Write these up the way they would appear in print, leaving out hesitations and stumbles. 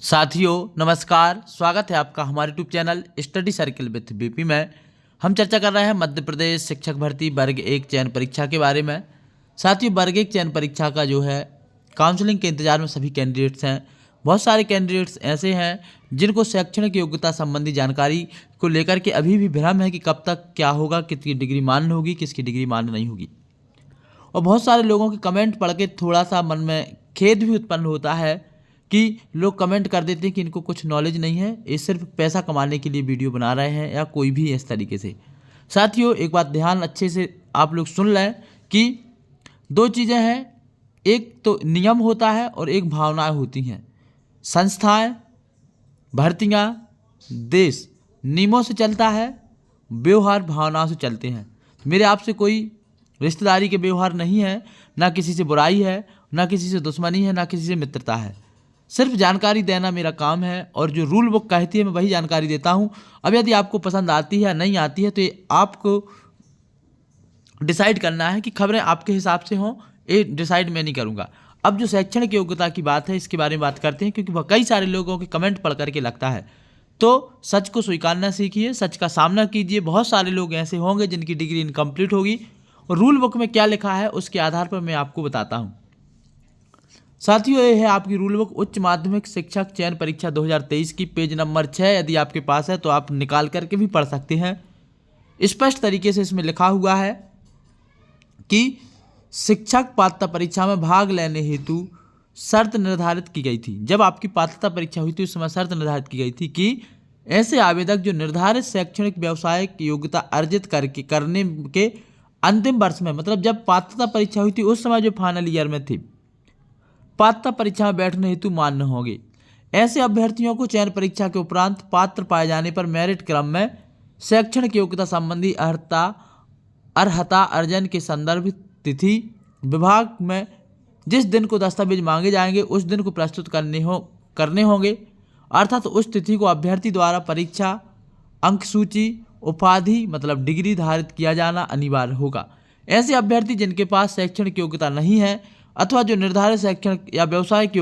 साथियों नमस्कार, स्वागत है आपका हमारे YouTube channel study circle with BP में। हम चर्चा कर रहे हैं मध्य प्रदेश शिक्षक भर्ती वर्ग 1 चयन परीक्षा के बारे में। साथियों वर्ग 1 चयन परीक्षा का जो है काउंसलिंग के इंतजार में सभी कैंडिडेट्स हैं। बहुत सारे कैंडिडेट्स ऐसे हैं जिनको शैक्षणिक योग्यता संबंधी जानकारी को लेकर के अभी भी भ्रम है कि कब तक क्या होगा, किसकी डिग्री मान्य होगी, किसकी डिग्री मान्य नहीं होगी। और बहुत सारे लोगों के कमेंट पढ़ के थोड़ा सा मन में खेद भी उत्पन्न होता है कि लोग कमेंट कर देते हैं कि इनको कुछ नॉलेज नहीं है, ये सिर्फ पैसा कमाने के लिए वीडियो बना रहे हैं या कोई भी इस तरीके से। साथियों एक बात ध्यान अच्छे से आप लोग सुन लें कि दो चीज़ें हैं, एक तो नियम होता है और एक भावनाएं होती हैं। संस्थाएं, भर्तियां, देश नियमों से चलता है, व्यवहार भावनाओं से चलते हैं। मेरे आपसे कोई रिश्तेदारी के व्यवहार नहीं है, ना किसी से बुराई है, ना किसी से दुश्मनी है, ना किसी से मित्रता है। सिर्फ जानकारी देना मेरा काम है और जो रूल बुक कहती है मैं वही जानकारी देता हूँ। अब यदि आपको पसंद आती है या नहीं आती है तो ये आपको डिसाइड करना है कि खबरें आपके हिसाब से हों, ये डिसाइड मैं नहीं करूँगा। अब जो शैक्षणिक योग्यता की बात है इसके बारे में बात करते हैं, क्योंकि वह कई सारे लोगों के कमेंट पढ़ करके लगता है। तो सच को स्वीकारना सीखिए, सच का सामना कीजिए। बहुत सारे लोग ऐसे होंगे जिनकी डिग्री इनकम्प्लीट होगी और रूल बुक में क्या लिखा है उसके आधार पर मैं आपको बताता हूँ। साथियों ये है आपकी रूल बुक उच्च माध्यमिक शिक्षक चयन परीक्षा 2023 की, पेज नंबर 6। यदि आपके पास है तो आप निकाल करके भी पढ़ सकते हैं। स्पष्ट तरीके से इसमें लिखा हुआ है कि शिक्षक पात्रता परीक्षा में भाग लेने हेतु शर्त निर्धारित की गई थी। जब आपकी पात्रता परीक्षा हुई थी उस समय शर्त निर्धारित की गई थी कि ऐसे आवेदक जो निर्धारित शैक्षणिक व्यावसायिक योग्यता अर्जित करने के अंतिम वर्ष में, मतलब जब पात्रता परीक्षा हुई थी उस समय जो फाइनल ईयर में थी, पात्रता परीक्षा में बैठने हेतु मान्य होंगे। ऐसे अभ्यर्थियों को चयन परीक्षा के उपरांत पात्र पाए जाने पर मेरिट क्रम में शैक्षणिक योग्यता संबंधी अर्हता अर्जन के संदर्भ तिथि विभाग में जिस दिन को दस्तावेज मांगे जाएंगे उस दिन को प्रस्तुत करने होंगे। अर्थात उस तिथि को अभ्यर्थी द्वारा परीक्षा अंक सूची उपाधि मतलब डिग्री धारित किया जाना अनिवार्य होगा। ऐसे अभ्यर्थी जिनके पास शैक्षणिक योग्यता नहीं है अथवा जो निर्धारित शैक्षणिक या व्यावसायिक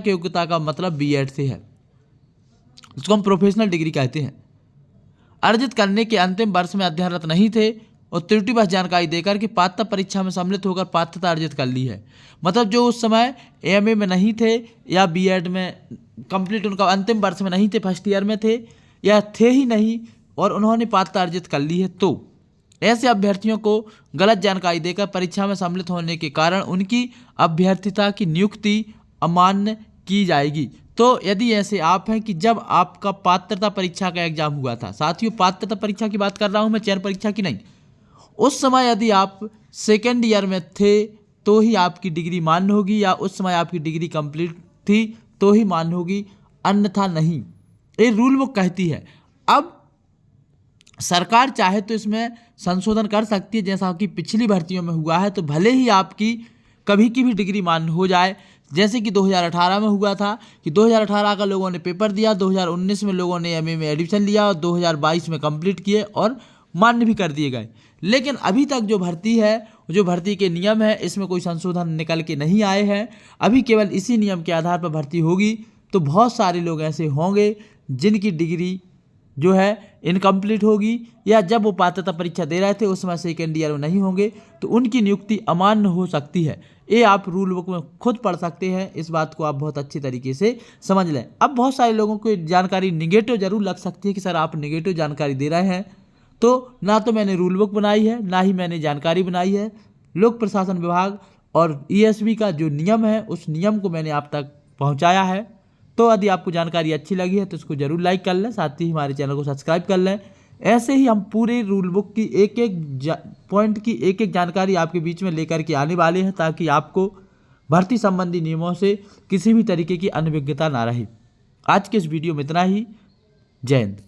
योग्यता का मतलब बीएड से है, उसको हम प्रोफेशनल डिग्री कहते हैं, अर्जित करने के अंतिम वर्ष में अध्ययनरत नहीं थे और त्रुटिवश जानकारी देकर कि पात्रता परीक्षा में सम्मिलित होकर पात्रता अर्जित कर ली है। मतलब जो उस समय एमए में नहीं थे या बीएड में कंप्लीट उनका अंतिम वर्ष में नहीं थे, फर्स्ट ईयर में थे या थे ही नहीं और उन्होंने पात्रता अर्जित कर ली है, तो ऐसे अभ्यर्थियों को गलत जानकारी देकर परीक्षा में सम्मिलित होने के कारण उनकी अभ्यर्थिता की नियुक्ति अमान्य की जाएगी। तो यदि ऐसे आप हैं कि जब आपका पात्रता परीक्षा का एग्जाम हुआ था, साथियों पात्रता परीक्षा की बात कर रहा हूं मैं, चयन परीक्षा की नहीं, उस समय यदि आप सेकेंड ईयर में थे तो ही आपकी डिग्री मान्य होगी या उस समय आपकी डिग्री कंप्लीट थी तो ही मान्य होगी, अन्यथा नहीं। ये रूल बुक कहती है। अब सरकार चाहे तो इसमें संशोधन कर सकती है, जैसा कि पिछली भर्तियों में हुआ है। तो भले ही आपकी कभी की भी डिग्री मान्य हो जाए, जैसे कि 2018 में हुआ था कि 2018 का लोगों ने पेपर दिया, 2019 में लोगों ने एमए में एडमिशन लिया और 2022 में कंप्लीट किए और मान्य भी कर दिए गए। लेकिन अभी तक जो भर्ती है, जो भर्ती के नियम है, इसमें कोई संशोधन निकल के नहीं आए हैं। अभी केवल इसी नियम के आधार पर भर्ती होगी। तो बहुत सारे लोग ऐसे होंगे जिनकी डिग्री जो है इनकम्प्लीट होगी या जब वो पात्रता परीक्षा दे रहे थे उस समय सेकेंड ईयर में नहीं होंगे, तो उनकी नियुक्ति अमान्य हो सकती है। ये आप रूल बुक में खुद पढ़ सकते हैं, इस बात को आप बहुत अच्छी तरीके से समझ लें। अब बहुत सारे लोगों को जानकारी निगेटिव जरूर लग सकती है कि सर आप निगेटिव जानकारी दे रहे हैं, तो ना तो मैंने रूल बुक बनाई है ना ही मैंने जानकारी बनाई है। लोक प्रशासन विभाग और ईएसवी का जो नियम है उस नियम को मैंने आप तक पहुँचाया है। तो यदि आपको जानकारी अच्छी लगी है तो इसको जरूर लाइक कर लें, साथ ही हमारे चैनल को सब्सक्राइब कर लें। ऐसे ही हम पूरे रूल बुक की एक एक पॉइंट की एक एक जानकारी आपके बीच में लेकर के आने वाले हैं, ताकि आपको भर्ती संबंधी नियमों से किसी भी तरीके की अनभिज्ञता ना रहे। आज के इस वीडियो में इतना ही। जय हिंद।